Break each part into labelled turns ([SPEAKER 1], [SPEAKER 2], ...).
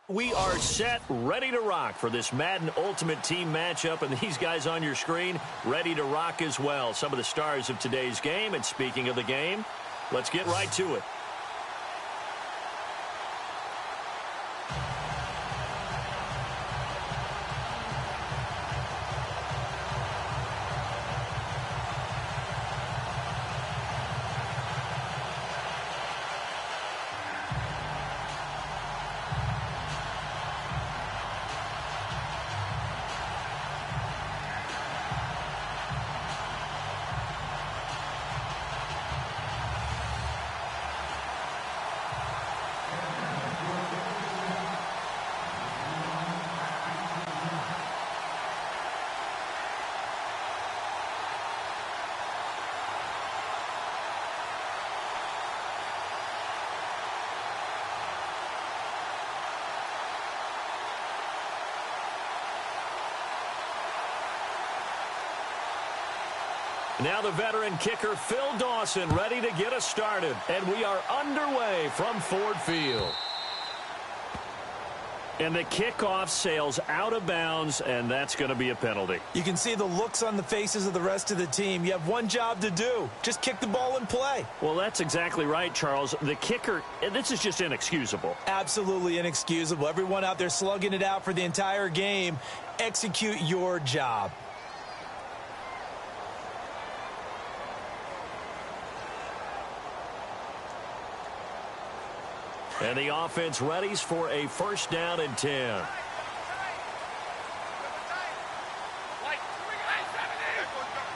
[SPEAKER 1] We are set, ready to rock for this Madden Ultimate Team matchup, and these guys on your screen ready to rock as well. Some of the stars of today's game, and speaking of the game, let's get right to it. Now the veteran kicker, Phil Dawson, ready to get us started. And we are underway from Ford Field. And the kickoff sails out of bounds, and that's going to be a penalty.
[SPEAKER 2] You can see the looks on the faces of the rest of the team. You have one job to do. Just kick the ball and play.
[SPEAKER 1] Well, that's exactly right, Charles. The kicker, this is just inexcusable.
[SPEAKER 2] Absolutely inexcusable. Everyone out there slugging it out for the entire game. Execute your job.
[SPEAKER 1] And the offense readies for a first down and 10.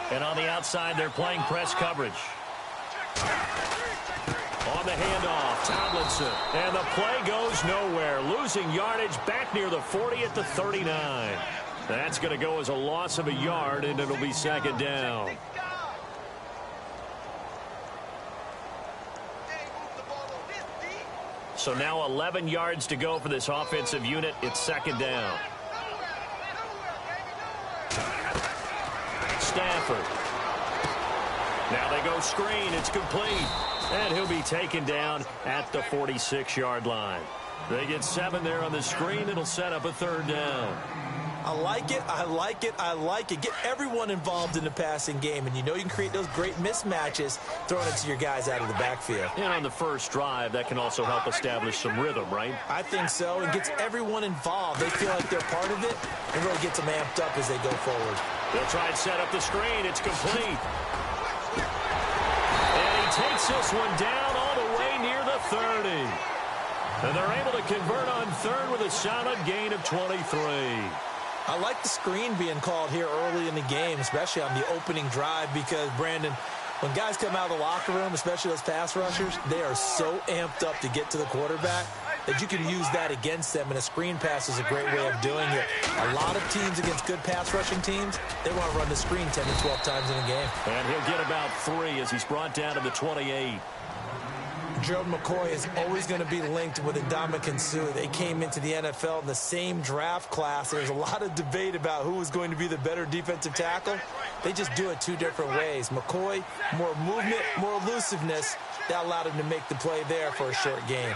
[SPEAKER 1] And on the outside, they're playing press coverage. On the handoff, Tomlinson. And the play goes nowhere. Losing yardage back near the 40 at the 39. That's going to go as a loss of a yard, and it'll be second down. So now 11 yards to go for this offensive unit. It's second down. Stafford. Now they go screen. It's complete. And he'll be taken down at the 46-yard line. They get 7 there on the screen. It'll set up a third down.
[SPEAKER 2] I like it. I like it. I like it. Get everyone involved in the passing game, and you know you can create those great mismatches throwing it to your guys out of the backfield.
[SPEAKER 1] And on the first drive, that can also help establish some rhythm, right?
[SPEAKER 2] I think so. It gets everyone involved. They feel like they're part of it and really gets them amped up as they go forward.
[SPEAKER 1] They'll try and set up the screen. It's complete. And he takes this one down all the way near the 30. And they're able to convert on third with a solid gain of 23.
[SPEAKER 2] I like the screen being called here early in the game, especially on the opening drive, because, Brandon, when guys come out of the locker room, especially those pass rushers, they are so amped up to get to the quarterback that you can use that against them, and a screen pass is a great way of doing it. A lot of teams against good pass rushing teams, they want to run the screen 10 to 12 times in a game.
[SPEAKER 1] And he'll get about 3 as he's brought down to the 28.
[SPEAKER 2] Gerald McCoy is always going to be linked with Ndamukong Suh. They came into the NFL in the same draft class. There's a lot of debate about who was going to be the better defensive tackle. They just do it 2 different ways. McCoy, more movement, more elusiveness. That allowed him to make the play there for a short gain.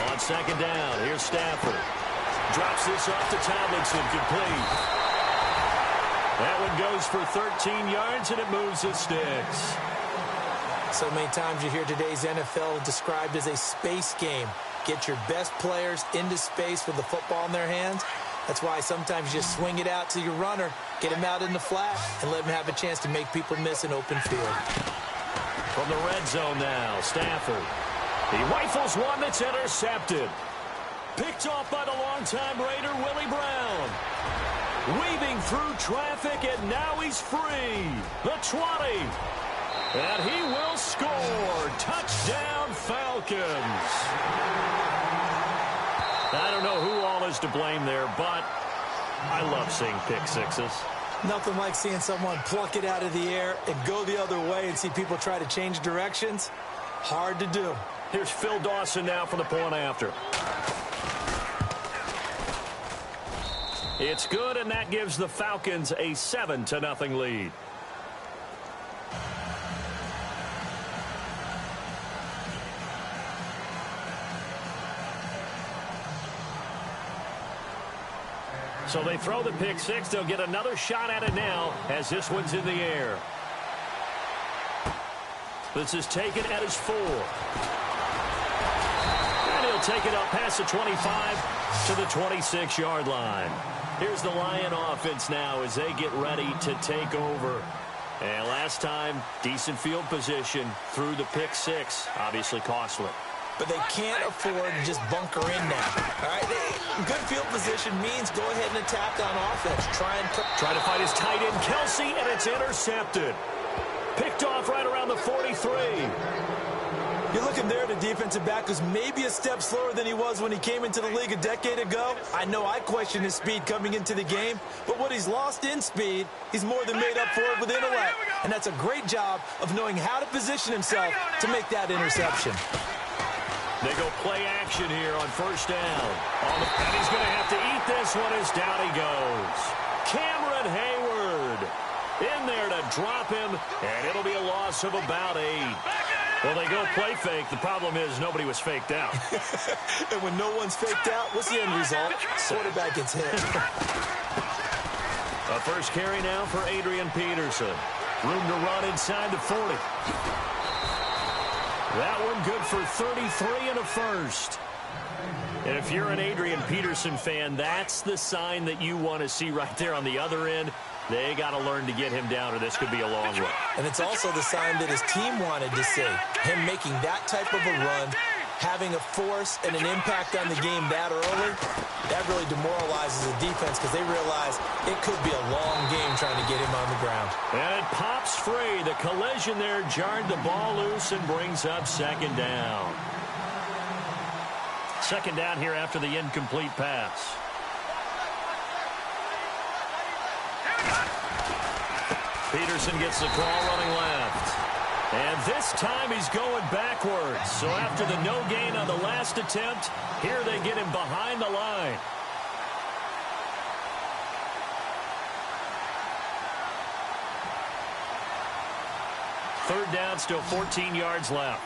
[SPEAKER 1] On second down, here's Stafford. Drops this off to Tomlinson, complete. That one goes for 13 yards, and it moves the sticks.
[SPEAKER 2] So many times you hear today's NFL described as a space game. Get your best players into space with the football in their hands. That's why sometimes you just swing it out to your runner, get him out in the flat, and let him have a chance to make people miss an open field.
[SPEAKER 1] From the red zone now, Stafford. He rifles one that's intercepted. Picked off by the longtime Raider, Willie Brown. Weaving through traffic, and now he's free. The 20. And he will score. Touchdown, Falcons. I don't know who all is to blame there, but I love seeing pick sixes.
[SPEAKER 2] Nothing like seeing someone pluck it out of the air and go the other way and see people try to change directions. Hard to do.
[SPEAKER 1] Here's Phil Dawson now for the point after. It's good, and that gives the Falcons a 7-0 lead. So they throw the pick six. They'll get another shot at it now as this one's in the air. This is taken at his 4. And he'll take it up past the 25 to the 26-yard line. Here's the Lion offense now as they get ready to take over. And last time, decent field position through the pick six. Obviously costly.
[SPEAKER 2] But they can't afford to just bunker in now. All right, good field position means go ahead and attack on offense.
[SPEAKER 1] Try to find his tight end, Kelsey, and it's intercepted. Picked off right around the 43.
[SPEAKER 2] You're looking there at a defensive back who's maybe a step slower than he was when he came into the league a decade ago. I know I questioned his speed coming into the game, but what he's lost in speed, he's more than made up for it with intellect. And that's a great job of knowing how to position himself to make that interception.
[SPEAKER 1] They go play action here on first down. And he's going to have to eat this one as down he goes. Cameron Hayward in there to drop him, and it'll be a loss of about 8. Well, they go play fake. The problem is nobody was faked out.
[SPEAKER 2] And when no one's faked out, what's the end result? Quarterback gets hit.
[SPEAKER 1] A first carry now for Adrian Peterson. Room to run inside the 40. That one good for 33 and a first. And if you're an Adrian Peterson fan, that's the sign that you want to see right there on the other end. They got to learn to get him down, or this could be a long run.
[SPEAKER 2] And it's also the sign that his team wanted to see. Him making that type of a run, having a force and an impact on the game that early, that really demoralizes the defense because they realize it could be a long game trying to get him on the ground.
[SPEAKER 1] And it pops free. The collision there jarred the ball loose and brings up second down. Second down here after the incomplete pass. Peterson gets the call running left. And this time he's going backwards. So after the no gain on the last attempt, here they get him behind the line. Third down, still 14 yards left.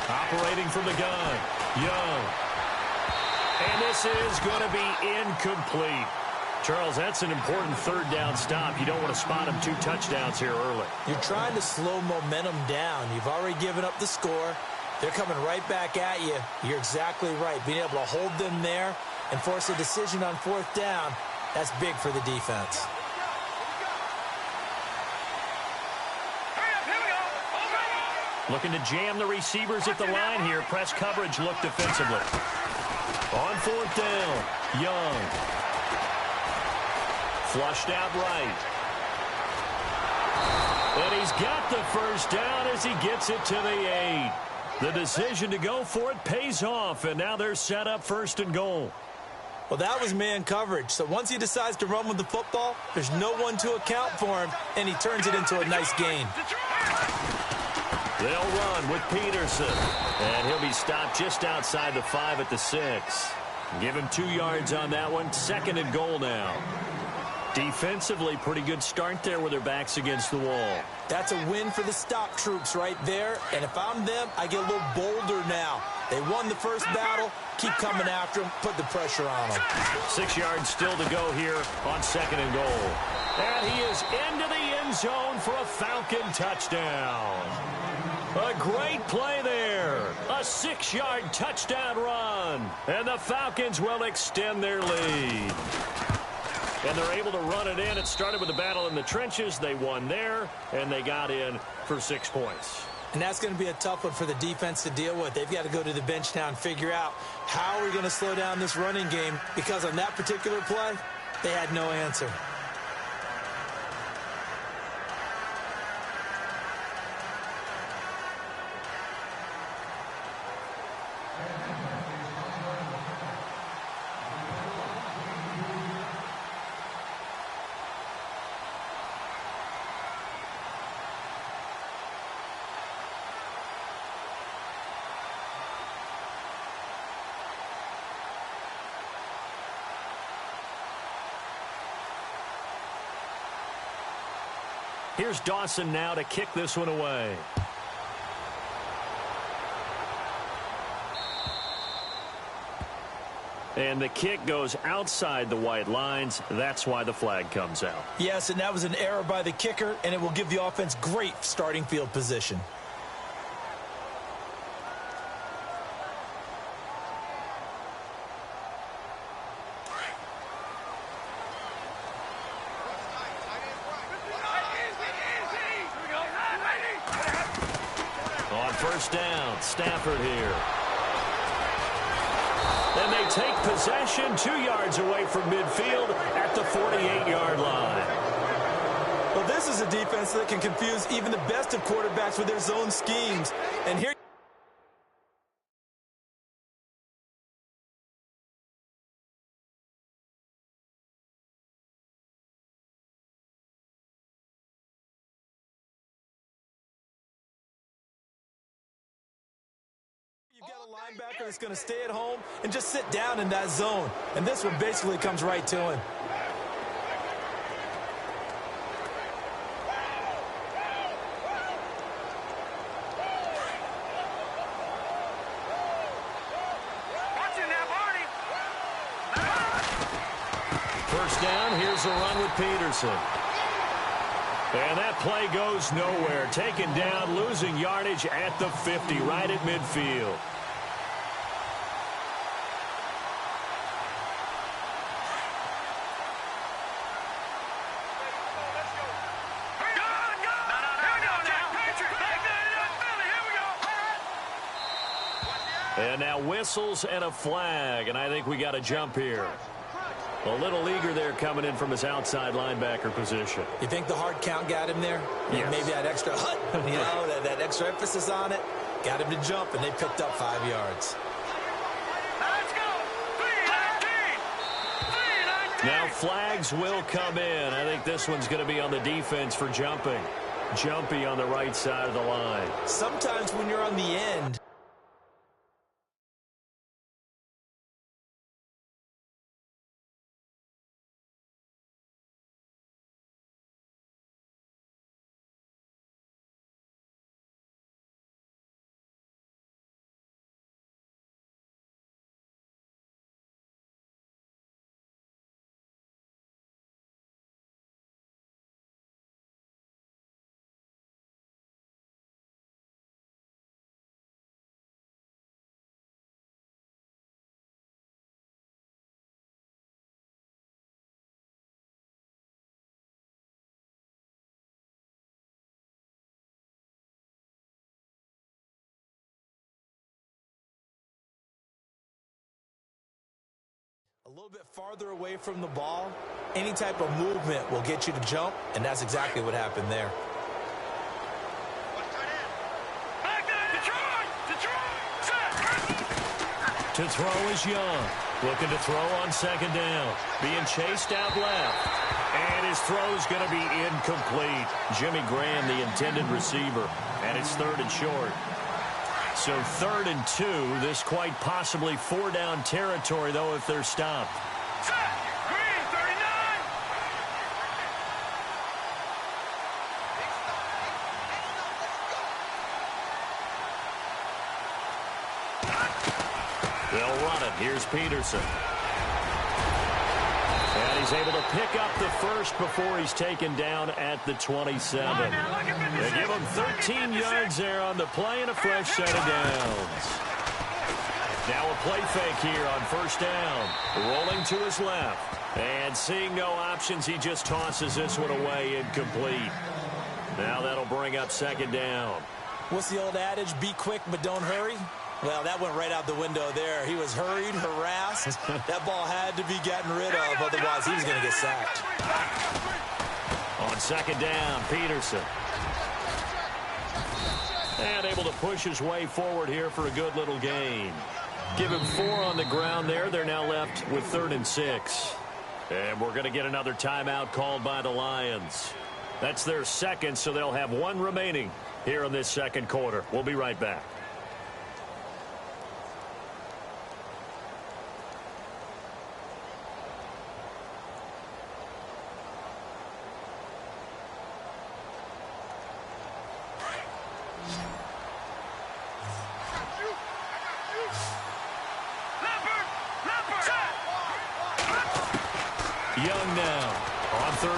[SPEAKER 1] Operating from the gun, Young. And this is going to be incomplete. Charles, that's an important third down stop. You don't want to spot him 2 touchdowns here early.
[SPEAKER 2] You're trying to slow momentum down. You've already given up the score. They're coming right back at you. You're exactly right. Being able to hold them there and force a decision on fourth down, that's big for the defense.
[SPEAKER 1] Looking to jam the receivers at the line here. Press coverage look defensively. On fourth down, Young. Flushed out right. And he's got the first down as he gets it to the 8. The decision to go for it pays off, and now they're set up first and goal.
[SPEAKER 2] Well, that was man coverage. So once he decides to run with the football, there's no one to account for him, and he turns it into a nice gain.
[SPEAKER 1] They'll run with Peterson, and he'll be stopped just outside the 5 at the 6. Give him 2 yards on that one. Second and goal now. Defensively, pretty good start there with their backs against the wall.
[SPEAKER 2] That's a win for the stop troops right there, and if I'm them, I get a little bolder now. They won the first battle. Keep coming after them. Put the pressure on them.
[SPEAKER 1] 6 yards still to go here on second and goal. And he is into the end zone for a Falcon touchdown. A great play there. A 6-yard touchdown run. And the Falcons will extend their lead. And they're able to run it in. It started with a battle in the trenches. They won there, and they got in for 6 points.
[SPEAKER 2] And that's going to be a tough one for the defense to deal with. They've got to go to the bench now and figure out how are we going to slow down this running game, because on that particular play, they had no answer.
[SPEAKER 1] Here's Dawson now to kick this one away. And the kick goes outside the white lines. That's why the flag comes out.
[SPEAKER 2] Yes, and that was an error by the kicker, and it will give the offense great starting field position.
[SPEAKER 1] On first down, Stafford here. And they take possession 2 yards away from midfield at the 48-yard line.
[SPEAKER 2] Well, this is a defense that can confuse even the best of quarterbacks with their zone schemes. And here you've got a linebacker that's going to stay at home and just sit down in that zone. And this one basically comes right to him.
[SPEAKER 1] First down, here's a run with Peterson. And that play goes nowhere. Taken down, losing yardage at the 50, right at midfield. And now whistles and a flag, and I think we got a jump here. A little eager there coming in from his outside linebacker position.
[SPEAKER 2] You think the hard count got him there?
[SPEAKER 1] Yes.
[SPEAKER 2] Maybe that extra that extra emphasis on it got him to jump, and they picked up 5 yards.
[SPEAKER 3] Let's go! 3-19!
[SPEAKER 1] Now flags will come in. I think this one's going to be on the defense for jumping. Jumpy on the right side of the line.
[SPEAKER 2] Sometimes when you're on the end, a little bit farther away from the ball, any type of movement will get you to jump, and that's exactly what happened there.
[SPEAKER 1] To throw is Young. Looking to throw on second down. Being chased out left. And his throw's going to be incomplete. Jimmy Graham, the intended receiver. And it's 3rd and short. So 3rd and 2. This quite possibly 4-down territory, though, if they're stopped.
[SPEAKER 3] Green, 39!
[SPEAKER 1] They'll run it. Here's Peterson. And he's able to pick up the first before he's taken down at the 27. They give him 13 yards there on the play and a fresh set of downs. Now a play fake here on first down. Rolling to his left. And seeing no options, he just tosses this one away incomplete. Now that'll bring up second down.
[SPEAKER 2] What's the old adage? Be quick, but don't hurry. Well, that went right out the window there. He was hurried, harassed. That ball had to be gotten rid of, otherwise he was going to get sacked.
[SPEAKER 1] On second down, Peterson. And able to push his way forward here for a good little gain. Give him 4 on the ground there. They're now left with 3rd and 6. And we're going to get another timeout called by the Lions. That's their second, so they'll have 1 remaining here in this second quarter. We'll be right back.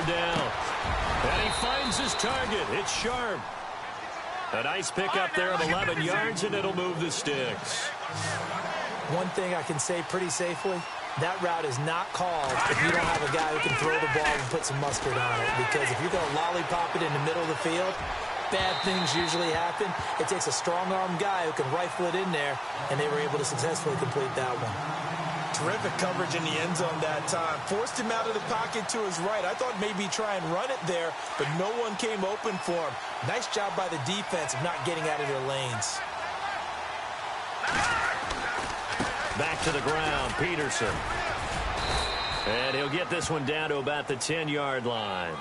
[SPEAKER 1] down. And he finds his target. It's sharp. A nice pickup there of 11 yards, and it'll move the sticks.
[SPEAKER 2] One thing I can say pretty safely, that route is not called if you don't have a guy who can throw the ball and put some mustard on it. Because if you're going to lollipop it in the middle of the field, bad things usually happen. It takes a strong-arm guy who can rifle it in there, and they were able to successfully complete that one.
[SPEAKER 4] Terrific coverage in the end zone that time. Forced him out of the pocket to his right. I thought maybe try and run it there, but no one came open for him. Nice job by the defense of not getting out of their lanes.
[SPEAKER 1] Back to the ground, Peterson. And he'll get this one down to about the 10-yard line.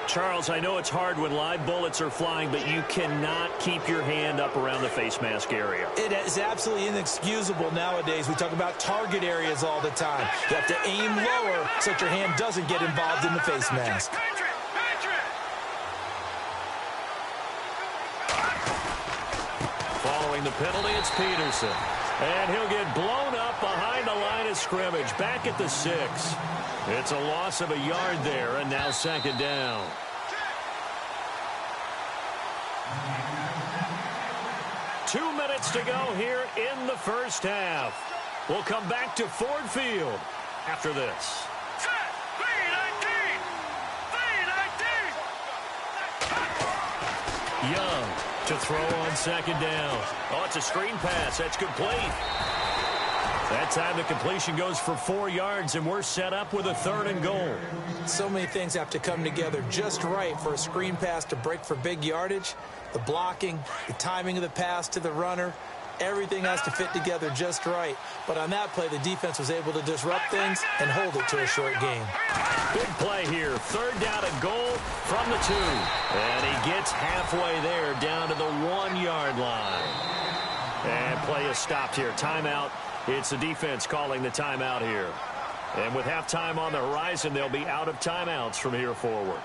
[SPEAKER 1] Charles, I know it's hard when live bullets are flying, but you cannot keep your hand up around the face mask area.
[SPEAKER 2] It is absolutely inexcusable nowadays. We talk about target areas all the time. You have to aim lower so that your hand doesn't get involved in the face mask.
[SPEAKER 1] Following the penalty, it's Peterson. And he'll get blown up behind the line of scrimmage, back at the 6. It's a loss of a yard there, and now second down. Two minutes to go here in the first half. We'll come back to Ford Field after this. Young to throw on second down. Oh, it's a screen pass. That's complete. That time the completion goes for 4 yards, and we're set up with a 3rd and goal.
[SPEAKER 2] So many things have to come together just right for a screen pass to break for big yardage. The blocking, the timing of the pass to the runner, everything has to fit together just right. But on that play, the defense was able to disrupt things and hold it to a short game.
[SPEAKER 1] Big play here. 3rd down and goal from the 2. And he gets halfway there down to the 1-yard line. And play is stopped here. Timeout. It's the defense calling the timeout here. And with halftime on the horizon, they'll be out of timeouts from here forward.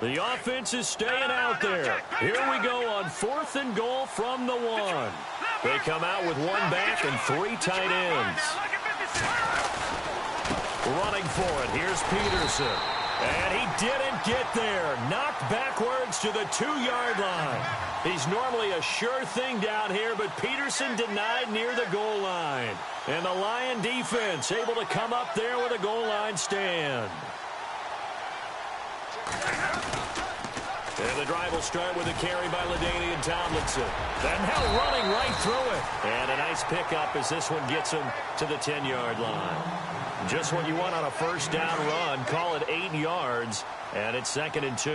[SPEAKER 1] The offense is staying out there. Here we go on 4th and goal from the 1. They come out with 1 back and 3 tight ends. Running for it, here's Peterson. And he didn't get there. Knocked backwards to the 2-yard line. He's normally a sure thing down here, but Peterson denied near the goal line. And the Lion defense able to come up there with a goal line stand. And the drive will start with a carry by LaDainian Tomlinson. And now running right through it. And a nice pickup as this one gets him to the 10-yard line. Just what you want on a 1st down run. Call it 8 yards. And it's 2nd and 2.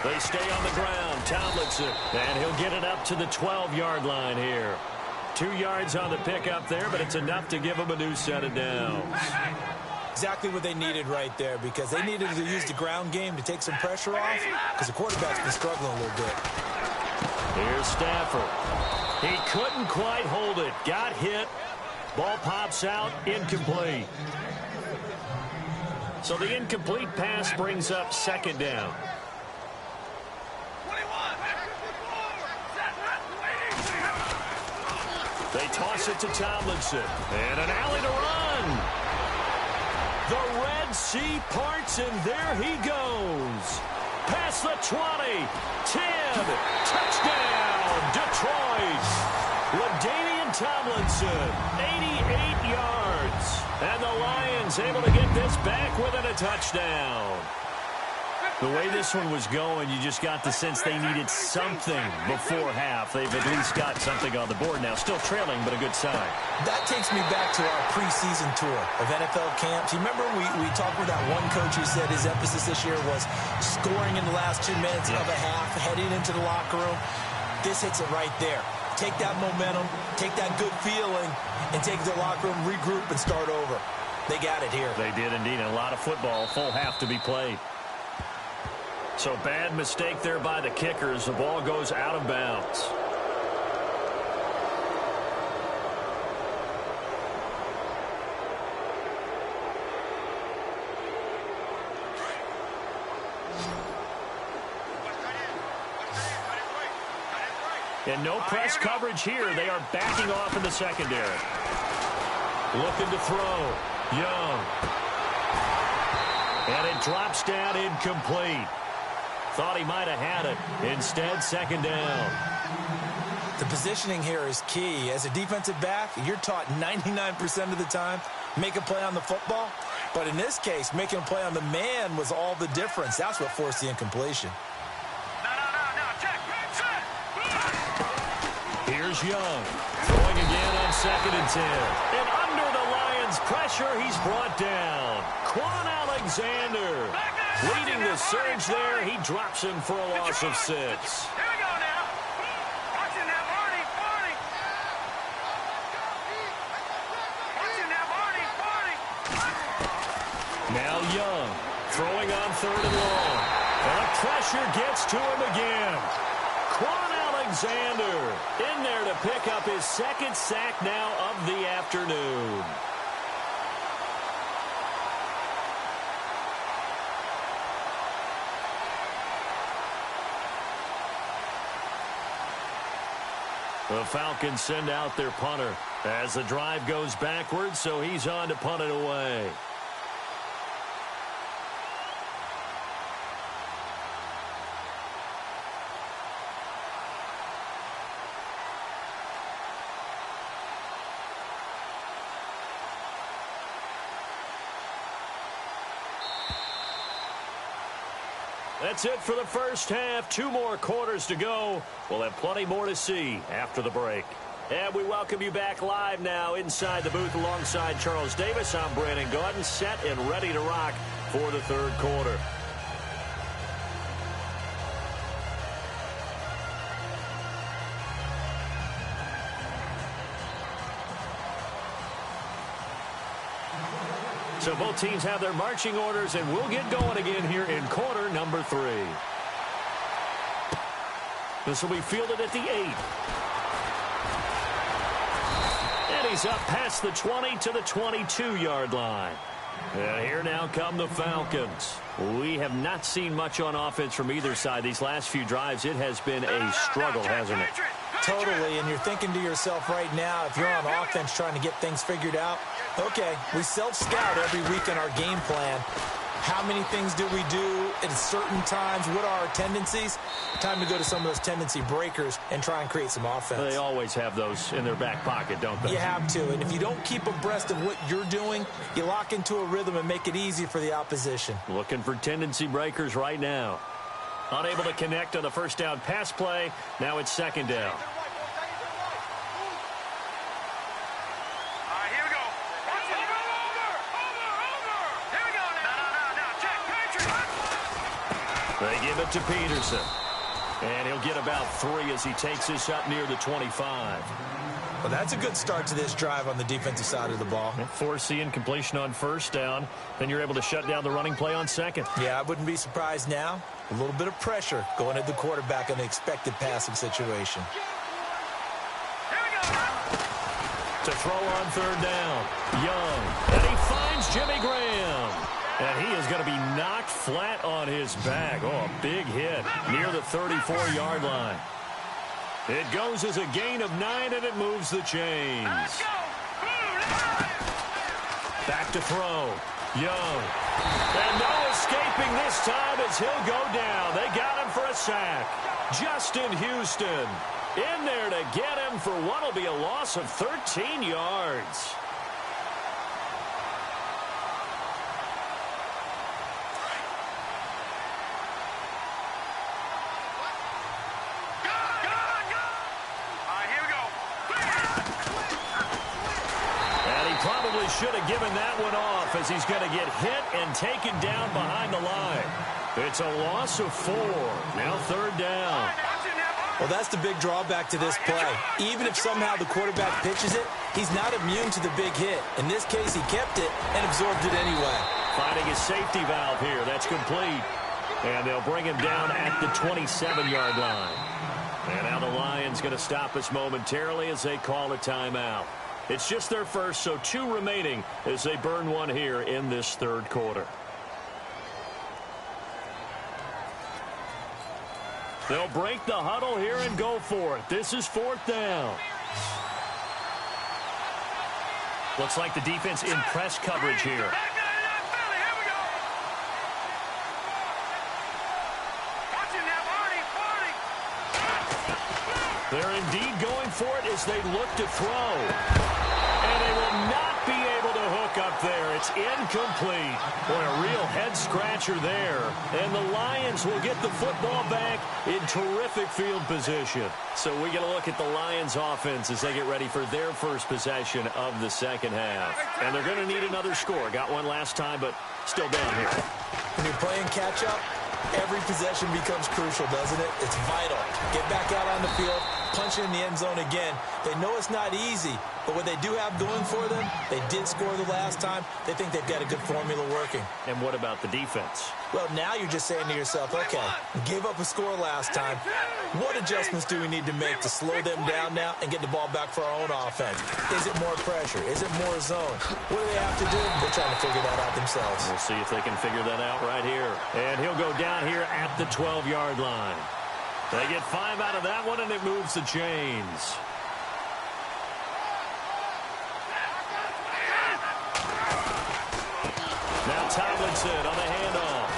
[SPEAKER 1] They stay on the ground. Tomlinson. And he'll get it up to the 12-yard line here. 2 yards on the pickup there, but it's enough to give him a new set of downs.
[SPEAKER 2] Exactly what they needed right there, because they needed to use the ground game to take some pressure off, because the quarterback's been struggling a little bit.
[SPEAKER 1] Here's Stafford. He couldn't quite hold it. Got hit. Ball pops out. Incomplete. So the incomplete pass brings up 2nd down. They toss it to Tomlinson. And an alley to run. The Red Sea parts, and there he goes. Past the 20, 10, touchdown, Detroit. LaDainian Tomlinson, 88 yards. And the Lions able to get this back within a touchdown. The way this one was going, you just got the sense they needed something before half. They've at least got something on the board now. Still trailing, but a good sign.
[SPEAKER 2] That takes me back to our preseason tour of NFL camps. You remember we talked with that one coach who said his emphasis this year was scoring in the last 2 minutes of a half, heading into the locker room. This hits it right there. Take that momentum, take that good feeling, and take it to the locker room, regroup, and start over. They got it here.
[SPEAKER 1] They did indeed. A lot of football, full half to be played. So bad mistake there by the kickers. The ball goes out of bounds. And no press coverage here. They are backing off in the secondary. Looking to throw. Young. And it drops down incomplete. Thought he might have had it. Instead, second down.
[SPEAKER 2] The positioning here is key. As a defensive back, you're taught 99% of the time, make a play on the football. But in this case, making a play on the man was all the difference. That's what forced the incompletion.
[SPEAKER 3] No, check, set.
[SPEAKER 1] Here's Young. Throwing again on 2nd and 10. And under the Lions' pressure, he's brought down. Quan Alexander leading the surge there. He drops him for a loss of 6.
[SPEAKER 3] Here we go now. Watching that Barney. Watching that Barney.
[SPEAKER 1] Now Young throwing on 3rd and long. And the pressure gets to him again. Quan Alexander in there to pick up his 2nd sack now of the afternoon. The Falcons send out their punter as the drive goes backwards, so he's on to punt it away. That's it for the first half. 2 more quarters to go. We'll have plenty more to see after the break. And we welcome you back live now inside the booth alongside Charles Davis. I'm Brandon Gaudin, set and ready to rock for the 3rd quarter. So both teams have their marching orders, and we'll get going again here in quarter number 3. This will be fielded at the 8. And he's up past the 20 to the 22-yard line. And here now come the Falcons. We have not seen much on offense from either side. These last few drives, it has been a struggle, hasn't it?
[SPEAKER 2] Totally, and you're thinking to yourself right now, if you're on offense trying to get things figured out, okay, we self-scout every week in our game plan. How many things do we do at certain times? What are our tendencies? Time to go to some of those tendency breakers and try and create some offense.
[SPEAKER 1] They always have those in their back pocket, don't they?
[SPEAKER 2] You have to, and if you don't keep abreast of what you're doing, you lock into a rhythm and make it easy for the opposition.
[SPEAKER 1] Looking for tendency breakers right now. Unable to connect on the first down pass play. Now it's 2nd down. They give it to Peterson. And he'll get about 3 as he takes this up near the 25.
[SPEAKER 2] Well, that's a good start to this drive on the defensive side of the ball.
[SPEAKER 1] Force the incompletion on 1st down. Then you're able to shut down the running play on 2nd.
[SPEAKER 2] Yeah, I wouldn't be surprised now. A little bit of pressure going at the quarterback in an expected passing situation.
[SPEAKER 1] To throw on 3rd down. Young. And he finds Jimmy Graham. And he is going to be knocked flat on his back. Oh, a big hit near the 34-yard line. It goes as a gain of 9, and it moves the chains. Back to throw. Young. And no escaping this time as he'll go down. They got him for a sack. Justin Houston in there to get him for what will be a loss of 13 yards. Should have given that one off as he's going to get hit and taken down behind the line. It's a loss of 4. Now 3rd down.
[SPEAKER 2] Well, that's the big drawback to this play. Even if somehow the quarterback pitches it, he's not immune to the big hit. In this case, he kept it and absorbed it anyway.
[SPEAKER 1] Finding his safety valve here. That's complete. And they'll bring him down at the 27-yard line. And now the Lions going to stop us momentarily as they call a timeout. It's just their first, so 2 remaining as they burn one here in this 3rd quarter. They'll break the huddle here and go for it. This is 4th down. Looks like the defense in press coverage here. They're indeed going for it as they look to throw. And they will not be able to hook up there. It's incomplete. Boy, a real head-scratcher there. And the Lions will get the football back in terrific field position. So we get a look at the Lions offense as they get ready for their first possession of the second half. And they're going to need another score. Got one last time, but still down here.
[SPEAKER 2] When you're playing catch-up, every possession becomes crucial, doesn't it? It's vital. Get back out on the field, punch it in the end zone again. They know it's not easy, but what they do have going for them, they did score the last time. They think they've got a good formula working.
[SPEAKER 1] And what about the defense?
[SPEAKER 2] Well, now you're just saying to yourself, okay, we gave up a score last time. What adjustments do we need to make to slow them down now and get the ball back for our own offense? Is it more pressure? Is it more zone? What do they have to do? They're trying to figure that out themselves.
[SPEAKER 1] We'll see if they can figure that out right here. And he'll go down here at the 12-yard line. They get 5 out of that one, and it moves the chains. Now Tomlinson on the handoff.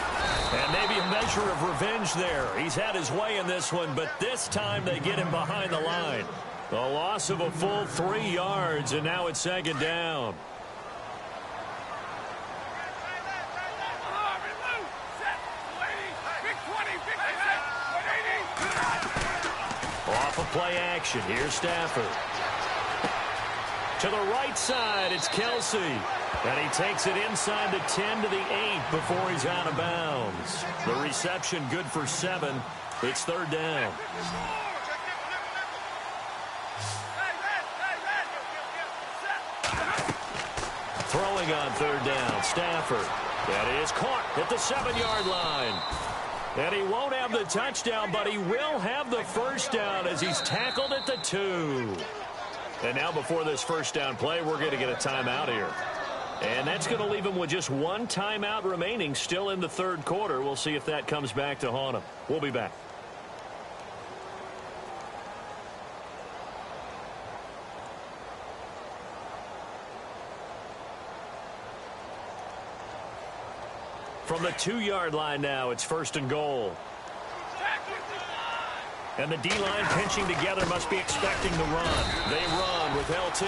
[SPEAKER 1] And maybe a measure of revenge there. He's had his way in this one, but this time they get him behind the line. The loss of a full 3 yards, and now it's 2nd down. Off of play action. Here's Stafford. To the right side, it's Kelsey. And he takes it inside the 10 to the 8 before he's out of bounds. The reception good for 7. It's 3rd down. Throwing on 3rd down, Stafford. That is caught at the 7-yard line. And he won't have the touchdown, but he will have the first down as he's tackled at the 2. And now before this first down play, we're going to get a timeout here. And that's going to leave him with just 1 timeout remaining still in the 3rd quarter. We'll see if that comes back to haunt him. We'll be back. From the 2-yard line now, it's 1st and goal. And the D-line pinching together must be expecting the run. They run with LT.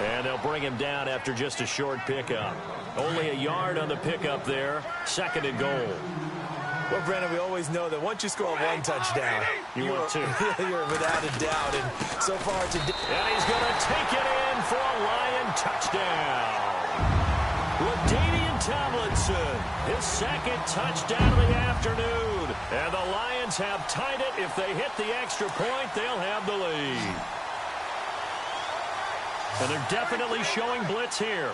[SPEAKER 1] And they'll bring him down after just a short pickup. Only a yard on the pickup there. 2nd and goal.
[SPEAKER 2] Well, Brandon, we always know that once you score 1 touchdown,
[SPEAKER 1] you want 2.
[SPEAKER 2] You're without a doubt. And so far today.
[SPEAKER 1] And he's going to take it in for a Lion touchdown. LaDainian Tomlinson, his 2nd touchdown of the afternoon. And the Lions have tied it. If they hit the extra point, they'll have the lead. And they're definitely showing blitz here.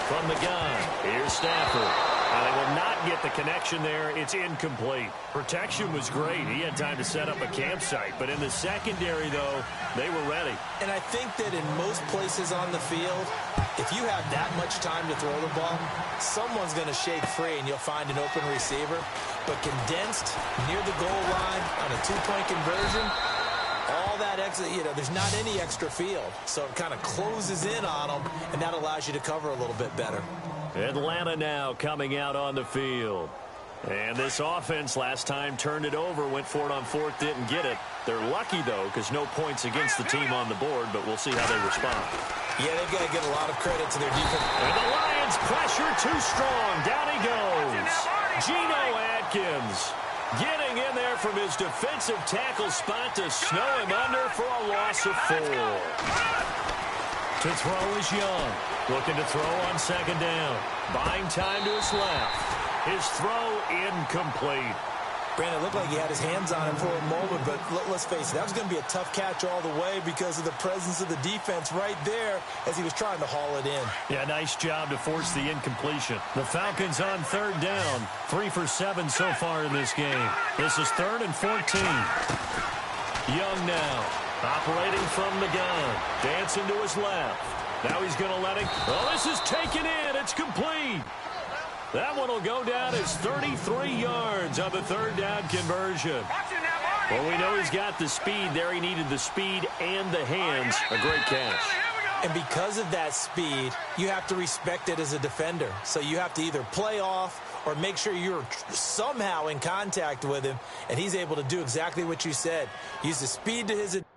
[SPEAKER 1] From the gun, here's Stafford. Now they will not get the connection there. It's incomplete. Protection was great. He had time to set up a campsite. But in the secondary, though, they were ready.
[SPEAKER 2] And I think that in most places on the field, if you have that much time to throw the ball, someone's going to shake free and you'll find an open receiver. But condensed near the goal line on a 2-point conversion, all that extra, there's not any extra field. So it kind of closes in on them, and that allows you to cover a little bit better.
[SPEAKER 1] Atlanta now coming out on the field. And this offense last time turned it over, went for it on 4th, didn't get it. They're lucky, though, because no points against the team on the board, but we'll see how they respond.
[SPEAKER 2] Yeah, they've got to give a lot of credit to their defense.
[SPEAKER 1] And the Lions pressure too strong. Down he goes. Geno Atkins getting in there from his defensive tackle spot to snow him under for a loss of 4. To throw is Young. Looking to throw on 2nd down. Buying time to his left. His throw incomplete.
[SPEAKER 2] Brandon, it looked like he had his hands on him for a moment, but let's face it, that was going to be a tough catch all the way because of the presence of the defense right there as he was trying to haul it in.
[SPEAKER 1] Yeah, nice job to force the incompletion. The Falcons on 3rd down. 3 for 7 so far in this game. This is 3rd and 14. Young now. Operating from the gun. Dancing to his left. Now he's going to let it. Oh, this is taken in. It's complete. That one will go down as 33 yards on the third down conversion. Well, we know he's got the speed there. He needed the speed and the hands. A great catch.
[SPEAKER 2] And because of that speed, you have to respect it as a defender. So you have to either play off or make sure you're somehow in contact with him, and he's able to do exactly what you said. Use the speed to his advantage.